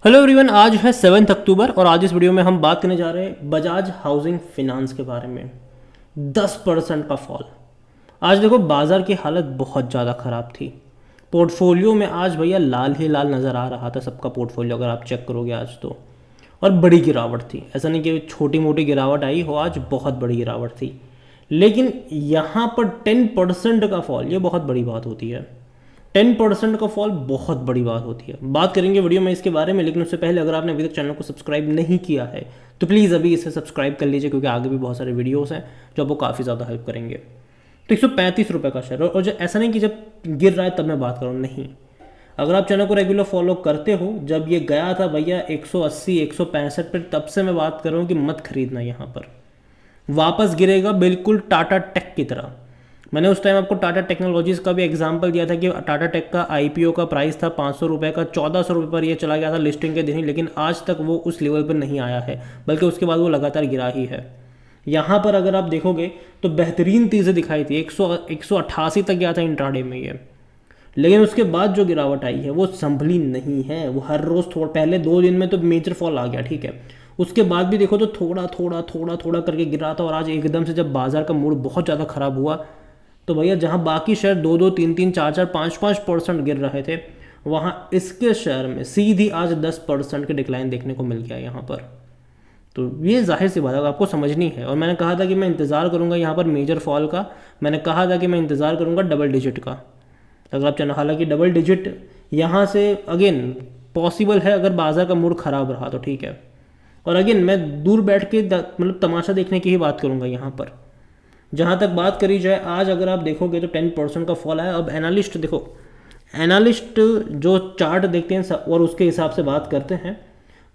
Hello everyone, आज है 7 अक्टूबर और आज इस वीडियो में हम बात करने जा रहे हैं बजाज हाउसिंग फाइनेंस के बारे में। 10% का फॉल। आज देखो बाजार की हालत बहुत ज़्यादा ख़राब थी। पोर्टफोलियो में आज भैया लाल ही लाल नज़र आ रहा था सबका पोर्टफोलियो, अगर आप चेक करोगे आज तो। और बड़ी गिरावट थी, ऐसा नहीं कि छोटी मोटी गिरावट आई हो, आज बहुत बड़ी गिरावट थी। लेकिन यहाँ पर 10% का फॉल, ये बहुत बड़ी बात होती है। 10% का फॉल बहुत बड़ी बात होती है। बात करेंगे वीडियो में इसके बारे में, लेकिन उससे पहले अगर आपने अभी तक चैनल को सब्सक्राइब नहीं किया है तो प्लीज़ अभी इसे सब्सक्राइब कर लीजिए, क्योंकि आगे भी बहुत सारे वीडियोस हैं जो आपको काफ़ी ज़्यादा हेल्प करेंगे। तो 135 रुपये का शेयर, और जो ऐसा नहीं कि जब गिर रहा है तब मैं बात करूँ, नहीं। अगर आप चैनल को रेगुलर फॉलो करते हो, जब ये गया था भैया 180 165 पर, तब से मैं बात कर रहा हूँ कि मत खरीदना। यहाँ पर वापस गिरेगा बिल्कुल टाटा टेक की तरह। मैंने उस टाइम आपको टाटा टेक्नोलॉजीज़ का भी एग्जांपल दिया था कि टाटा टेक का आईपीओ का प्राइस था 500 रुपये का, 1400 रुपये पर ये चला गया था लिस्टिंग के दिन ही, लेकिन आज तक वो उस लेवल पर नहीं आया है, बल्कि उसके बाद वो लगातार गिरा ही है। यहाँ पर अगर आप देखोगे तो बेहतरीन चीज़ें दिखाई थी, 188 तक गया था इंट्राडे में ये, लेकिन उसके बाद जो गिरावट आई है वो संभली नहीं है। वो हर रोज़ थोड़ा, पहले 2 दिन में तो मेजर फॉल आ गया, ठीक है, उसके बाद भी देखो तो थोड़ा थोड़ा थोड़ा थोड़ा करके गिरा था। और आज एकदम से जब बाजार का मूड बहुत ज़्यादा ख़राब हुआ तो भैया जहाँ बाकी शेयर 2-2, 3-3, 4-4, 5-5% गिर रहे थे, वहाँ इसके शेयर में सीधी आज 10% के डिक्लाइन देखने को मिल गया यहाँ पर। तो ये जाहिर सी बात है, आपको समझनी है। और मैंने कहा था कि मैं इंतज़ार करूँगा यहाँ पर मेजर फॉल का, मैंने कहा था कि मैं इंतज़ार करूँगा डबल डिजिट का। अगर आप चाहें, हालांकि डबल डिजिट यहाँ से अगेन पॉसिबल है अगर बाजार का मूड ख़राब रहा तो, ठीक है। और अगेन मैं दूर बैठ के मतलब तमाशा देखने की ही बात करूँगा यहाँ पर। जहाँ तक बात करी जाए, आज अगर आप देखोगे तो 10% का फॉल आया। अब एनालिस्ट देखो, एनालिस्ट जो चार्ट देखते हैं और उसके हिसाब से बात करते हैं,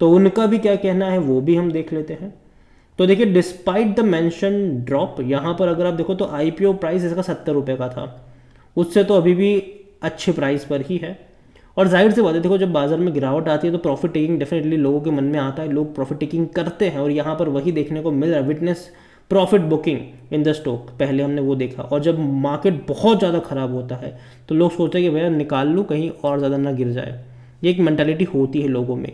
तो उनका भी क्या कहना है वो भी हम देख लेते हैं। तो देखिए, डिस्पाइट द मेंशन ड्रॉप, यहाँ पर अगर आप देखो तो आईपीओ प्राइस इसका 70 रुपये का था, उससे तो अभी भी अच्छे प्राइस पर ही है। और जाहिर सी बात है, देखो जब बाजार में गिरावट आती है तो प्रॉफिट टेकिंग डेफिनेटली लोगों के मन में आता है, लोग प्रॉफिट टेकिंग करते हैं, और यहाँ पर वही देखने को मिल रहा है, witness profit booking in the stock. पहले हमने वो देखा। और जब मार्केट बहुत ज़्यादा ख़राब होता है तो लोग सोचते हैं कि भैया निकाल लूँ कहीं और ज़्यादा ना गिर जाए। ये एक मैंटेलिटी होती है लोगों में।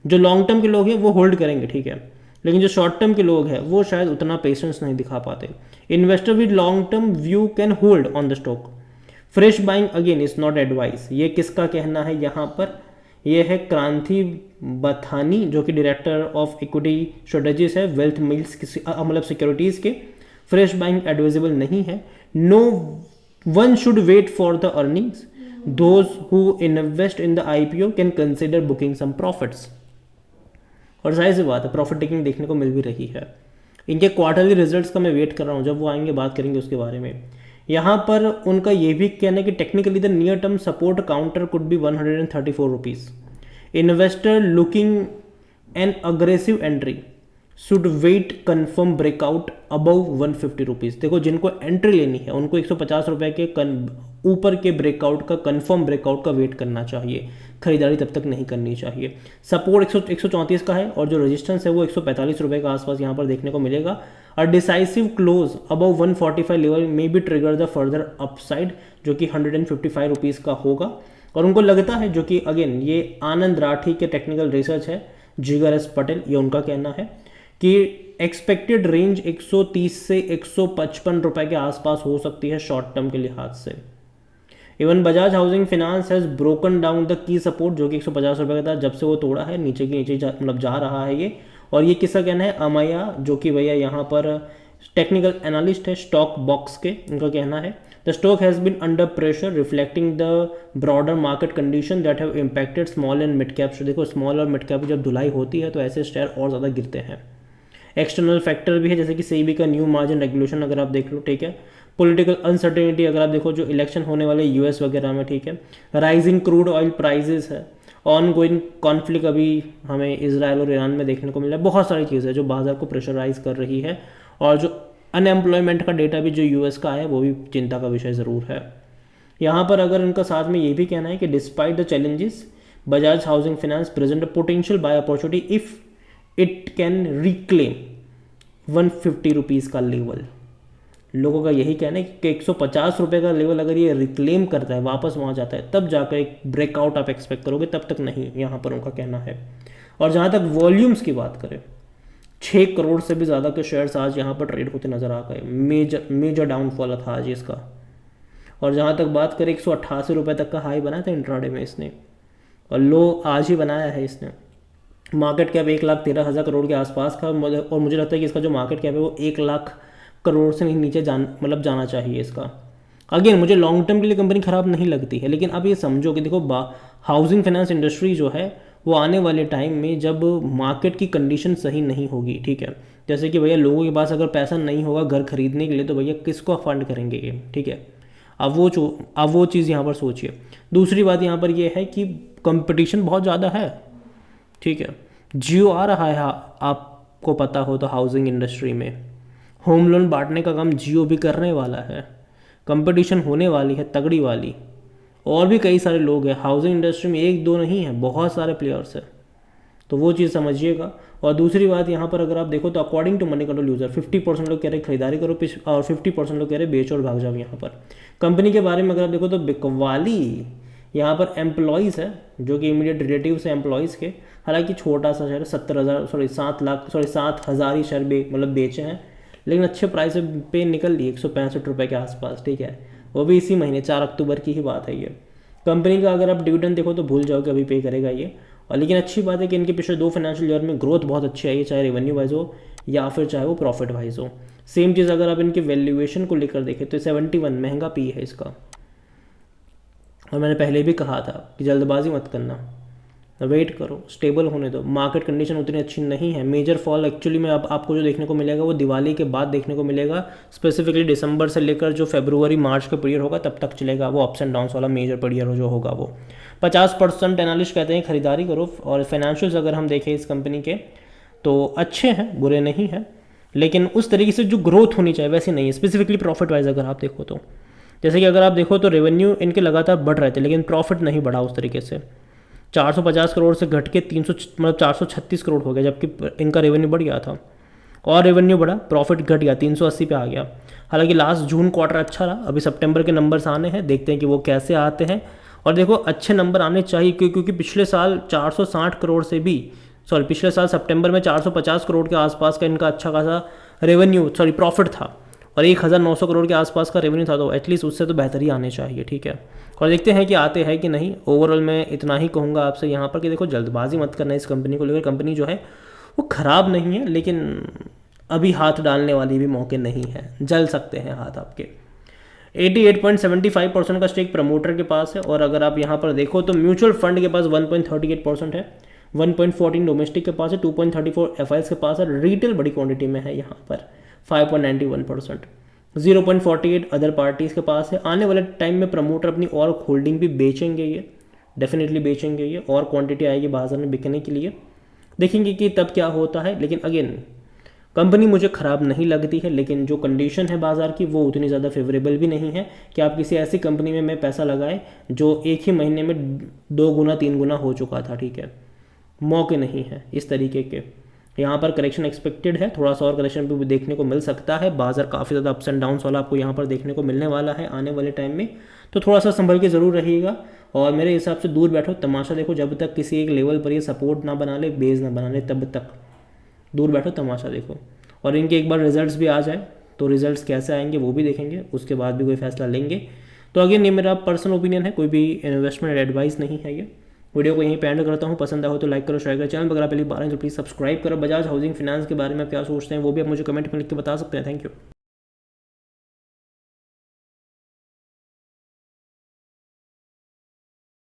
जो लॉन्ग टर्म के लोग हैं वो होल्ड करेंगे, ठीक है, लेकिन जो शॉर्ट टर्म के लोग हैं वो शायद उतना पेशेंस नहीं दिखा पाते। Investor with long term view can hold on the stock. Fresh buying again is not advice. ये किसका कहना है यहाँ पर? ये है क्रांति बथानी, जो कि डायरेक्टर ऑफ इक्विटी स्ट्रेटजीज है वेल्थ मिल्स मतलब सिक्योरिटीज के। फ्रेश बाइंग एडवाइजेबल नहीं है। No one should wait for the earnings. Those who invest in the IPO can consider booking some profits. और जाहिर सी बात है, प्रॉफिट टेकिंग देखने को मिल भी रही है। इनके क्वार्टरली रिजल्ट्स का मैं वेट कर रहा हूँ, जब वो आएंगे बात करेंगे उसके बारे में। यहाँ पर उनका ये भी कहना है कि technically the near term support counter could be 134 rupees. Investor looking an aggressive entry should wait confirmed breakout above 150 rupees. देखो, जिनको एंट्री लेनी है उनको 150 रुपये के ऊपर के ब्रेकआउट का, कन्फर्म ब्रेकआउट का वेट करना चाहिए, खरीदारी तब तक नहीं करनी चाहिए। सपोर्ट 134 का है, और जो रेजिस्टेंस है वो 145 रुपये के आसपास यहाँ पर देखने को मिलेगा। और डिसाइसिव क्लोज अबव 145 लेवल में भी ट्रिगर द फर्दर अपसाइड, जो कि 155 रुपीज़ का होगा। और उनको लगता है, जो कि अगेन ये आनंद राठी के टेक्निकल रिसर्च है, जिगर एस पटेल, ये उनका कहना है कि एक्सपेक्टेड रेंज 130 से 155 रुपये के आसपास हो सकती है शॉर्ट टर्म के लिहाज से। Even Bajaj housing finance has broken down the key support, जो कि 150 रुपये का था, जब से वो तोड़ा है नीचे के नीचे मतलब जा रहा है ये। और ये किसका कहना है? अमैया, जो कि भैया यहाँ पर टेक्निकल एनालिस्ट है स्टॉक बॉक्स के, उनका कहना है the stock has been under pressure reflecting the broader market condition that have impacted small and mid caps. देखो, स्मॉल और मिड कैप जब धुलाई होती है तो ऐसे शेयर और ज़्यादा गिरते हैं। एक्सटर्नल फैक्टर भी है, जैसे कि सेबी का न्यू मार्जिन रेगुलेशन अगर आप देख लो, ठीक है। पॉलिटिकल अनसर्टेनिटी अगर आप देखो, जो इलेक्शन होने वाले यूएस वगैरह में, ठीक है। राइजिंग क्रूड ऑयल प्राइजेस है। ऑन गोइंग कॉन्फ्लिक्ट अभी हमें इजराइल और ईरान में देखने को मिला है। बहुत सारी चीज़ें जो बाजार को प्रेशराइज कर रही है। और जो अनएम्प्लॉयमेंट का डेटा भी जो यूएस का है वो भी चिंता का विषय ज़रूर है। यहाँ पर अगर उनका साथ में ये भी कहना है कि despite the challenges Bajaj housing finance present a potential bye opportunity if it can reclaim 150 rupees का लेवल। लोगों का यही कहना है कि 150 रुपये का लेवल अगर ये रिक्लेम करता है, वापस वहाँ जाता है, तब जाकर एक ब्रेकआउट आप एक्सपेक्ट करोगे, तब तक नहीं, यहाँ पर उनका कहना है। और जहाँ तक वॉल्यूम्स की बात करें, 6 करोड़ से भी ज़्यादा के शेयर्स आज यहाँ पर ट्रेड होते नज़र आ गए। मेजर मेजर डाउनफॉल था आज इसका। और जहाँ तक बात करें, 188 रुपये तक का हाई बनाया था इंट्राडे में इसने, और लो आज ही बनाया है इसने। मार्केट कैप 1,13,000 करोड़ के आसपास का, और मुझे लगता है कि इसका जो मार्केट कैप है वो 1,00,000 करोड़ से नीचे जाना चाहिए इसका। अगेन मुझे लॉन्ग टर्म के लिए कंपनी ख़राब नहीं लगती है, लेकिन आप ये समझो कि देखो हाउसिंग फाइनेंस इंडस्ट्री जो है वो आने वाले टाइम में जब मार्केट की कंडीशन सही नहीं होगी, ठीक है, जैसे कि भैया लोगों के पास अगर पैसा नहीं होगा घर खरीदने के लिए, तो भैया किसको फंड करेंगे ये, ठीक है। अब वो चीज़ यहाँ पर सोचिए। दूसरी बात यहाँ पर ये है कि कंपटीशन बहुत ज़्यादा है, ठीक है। जियो आ रहा है, आपको पता हो तो, हाउसिंग इंडस्ट्री में होम लोन बांटने का काम जियो भी करने वाला है। कंपटीशन होने वाली है तगड़ी वाली, और भी कई सारे लोग हैं हाउसिंग इंडस्ट्री में, एक दो नहीं है, बहुत सारे प्लेयर्स हैं, तो वो चीज़ समझिएगा। और दूसरी बात यहाँ पर अगर आप देखो तो according to Moneycontrol user 50% लोग कह रहे खरीदारी करो, और 50% लोग कह रहे बेचो और भाग जाओ। यहाँ पर कंपनी के बारे में अगर आप देखो तो बिकवाली यहाँ पर एम्प्लॉयज़ है जो कि इमीडिएट रिलेटिव्स है एम्प्लॉयज़ के, हालांकि छोटा सा शेयर 7,000 ही शेयर मतलब बेचे हैं, लेकिन अच्छे प्राइस पे निकल लिए 165 रुपये के आसपास, ठीक है। वो भी इसी महीने 4 अक्टूबर की ही बात है ये। कंपनी का अगर आप डिविडेंड देखो तो भूल जाओ कि अभी पे करेगा ये। और लेकिन अच्छी बात है कि इनके पिछले 2 फाइनेंशियल ईयर में ग्रोथ बहुत अच्छी आई है, चाहे रेवेन्यू वाइज हो या फिर चाहे वो प्रॉफिट वाइज हो। सेम चीज़ अगर आप इनकी वैल्यूएशन को लेकर देखें तो 71 महंगा पी है इसका। और मैंने पहले भी कहा था कि जल्दबाजी मत करना, वेट करो, स्टेबल होने दो। मार्केट कंडीशन उतनी अच्छी नहीं है। मेजर फॉल एक्चुअली में अब आपको जो देखने को मिलेगा वो दिवाली के बाद देखने को मिलेगा, स्पेसिफिकली दिसंबर से लेकर जो फरवरी मार्च का पीरियड होगा तब तक चलेगा वो अप्स एंड डाउन्स वाला मेजर पीरियड जो होगा वो। 50% एनालिस्ट कहते हैं खरीदारी करो। और फाइनेंशियल्स अगर हम देखें इस कंपनी के तो अच्छे हैं, बुरे नहीं हैं, लेकिन उस तरीके से जो ग्रोथ होनी चाहिए वैसी नहीं है। स्पेसिफिकली प्रॉफिट वाइज अगर आप देखो तो, जैसे कि अगर आप देखो तो रेवेन्यू इनके लगातार बढ़ रहे थे, लेकिन प्रॉफिट नहीं बढ़ा उस तरीके से। 450 करोड़ से घट के 436 करोड़ हो गया, जबकि इनका रेवेन्यू बढ़ गया था। और रेवेन्यू बढ़ा, प्रॉफिट घट गया, 380 पे आ गया। हालांकि लास्ट जून क्वार्टर अच्छा रहा, अभी सितंबर के नंबर्स आने हैं, देखते हैं कि वो कैसे आते हैं। और देखो अच्छे नंबर आने चाहिए, क्योंकि पिछले साल 460 करोड़ से भी पिछले साल सितंबर में 450 करोड़ के आसपास का इनका अच्छा खासा प्रॉफिट था, और 1,900 करोड़ के आसपास का रेवेन्यू था, तो एटलीस्ट उससे तो बेहतर ही आने चाहिए, ठीक है। और देखते हैं कि आते हैं कि नहीं। ओवरऑल मैं इतना ही कहूँगा आपसे यहाँ पर कि देखो जल्दबाजी मत करना इस कंपनी को लेकर। कंपनी जो है वो ख़राब नहीं है, लेकिन अभी हाथ डालने वाली भी मौके नहीं है, जल सकते हैं हाथ आपके। 88.75% का स्टेक प्रमोटर के पास है। और अगर आप यहाँ पर देखो तो म्यूचुअल फंड के पास 1.38% है, 1.14 डोमेस्टिक के पास है, 2.34 एफआईएस के पास है, रिटेल बड़ी क्वांटिटी में है यहाँ पर 5.91%, 0.48 अदर पार्टीज़ के पास है। आने वाले टाइम में प्रमोटर अपनी और होल्डिंग भी बेचेंगे, ये डेफिनेटली बेचेंगे, ये और क्वांटिटी आएगी बाजार में बिकने के लिए, देखेंगे कि तब क्या होता है। लेकिन अगेन कंपनी मुझे ख़राब नहीं लगती है, लेकिन जो कंडीशन है बाज़ार की वो उतनी ज़्यादा फेवरेबल भी नहीं है कि आप किसी ऐसी कंपनी में मैं पैसा लगाए जो एक ही महीने में 2 गुना 3 गुना हो चुका था, ठीक है। मौके नहीं है इस तरीके के। यहाँ पर करेक्शन एक्सपेक्टेड है, थोड़ा सा और करेक्शन भी देखने को मिल सकता है। बाजार काफ़ी ज़्यादा अप्स एंड डाउन्स वाला आपको यहाँ पर देखने को मिलने वाला है आने वाले टाइम में, तो थोड़ा सा संभल के ज़रूर रहिएगा। और मेरे हिसाब से दूर बैठो, तमाशा देखो, जब तक किसी एक लेवल पर ये सपोर्ट ना बना ले, बेस ना बना ले, तब तक दूर बैठो, तमाशा देखो। और इनके एक बार रिजल्ट्स भी आ जाए तो रिजल्ट्स कैसे आएंगे वो भी देखेंगे, उसके बाद भी कोई फैसला लेंगे। तो अगेन ये मेरा पर्सनल ओपिनियन है, कोई भी इन्वेस्टमेंट एडवाइस नहीं है ये। वीडियो को यहीं पे एंड करता हूँ। पसंद आए हो तो लाइक करो, शेयर करो, चैनल पर अगर आप पहली बार हैं तो प्लीज़ सब्सक्राइब करो। बजाज हाउसिंग फाइनेंस के बारे में क्या सोचते हैं वो भी आप मुझे कमेंट में लिख के बता सकते हैं। Thank you.